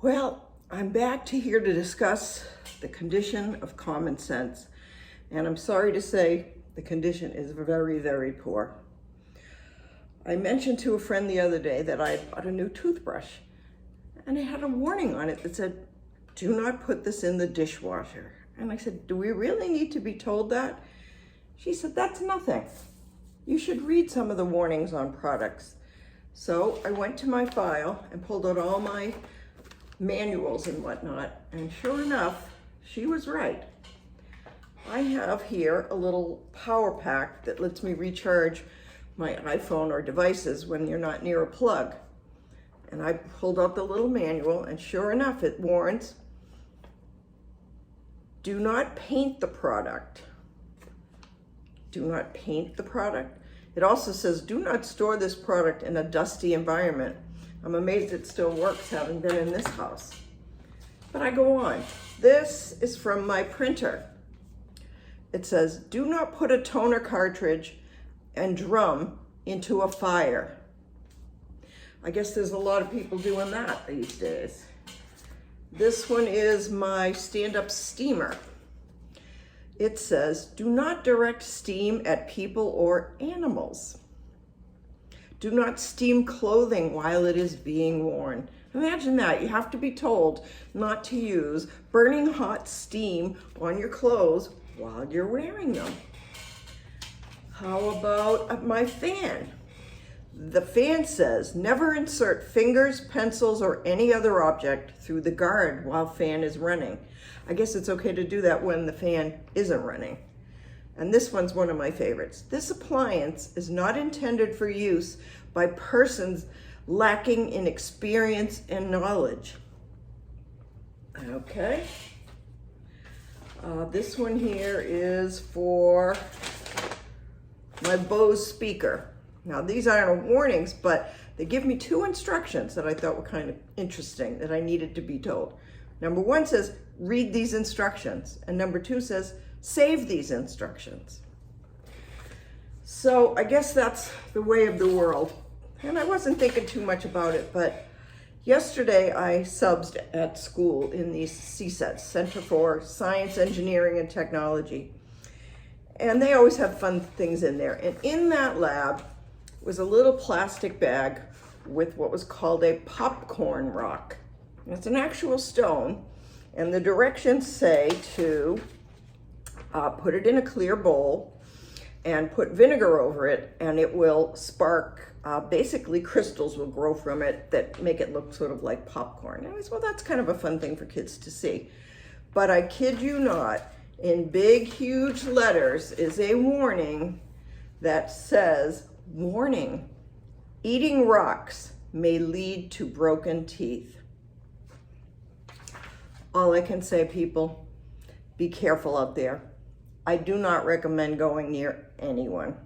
Well, I'm back here to discuss the condition of common sense. And I'm sorry to say the condition is very, very poor. I mentioned to a friend the other day that I bought a new toothbrush and it had a warning on it that said, "Do not put this in the dishwasher." And I said, "Do we really need to be told that?" She said, "That's nothing. You should read some of the warnings on products." So I went to my file and pulled out all my manuals and whatnot, and sure enough, she was right. I have here a little power pack that lets me recharge my iPhone or devices when you're not near a plug. And I pulled out the little manual, and sure enough, it warns, do not paint the product. Do not paint the product. It also says, do not store this product in a dusty environment. I'm amazed it still works, having been in this house. But I go on. This is from my printer. It says, do not put a toner cartridge and drum into a fire. I guess there's a lot of people doing that these days. This one is my stand-up steamer. It says, do not direct steam at people or animals. Do not steam clothing while it is being worn. Imagine that. You have to be told not to use burning hot steam on your clothes while you're wearing them. How about my fan? The fan says, never insert fingers, pencils, or any other object through the guard while fan is running. I guess it's okay to do that when the fan isn't running. And this one's one of my favorites. This appliance is not intended for use by persons lacking in experience and knowledge. Okay. This one here is for my Bose speaker. Now these aren't warnings, but they give me two instructions that I thought were kind of interesting that I needed to be told. Number one says, read these instructions. And number two says, save these instructions. So I guess that's the way of the world. And I wasn't thinking too much about it, but yesterday I subbed at school in the CSET, Center for Science, Engineering, and Technology. And they always have fun things in there. And in that lab was a little plastic bag with what was called a popcorn rock. And it's an actual stone. And the directions say to put it in a clear bowl and put vinegar over it, and it will spark, basically crystals will grow from it that make it look sort of like popcorn. And I said, well, that's kind of a fun thing for kids to see. But I kid you not, in big, huge letters is a warning that says, warning, eating rocks may lead to broken teeth. All I can say, people, be careful out there. I do not recommend going near anyone.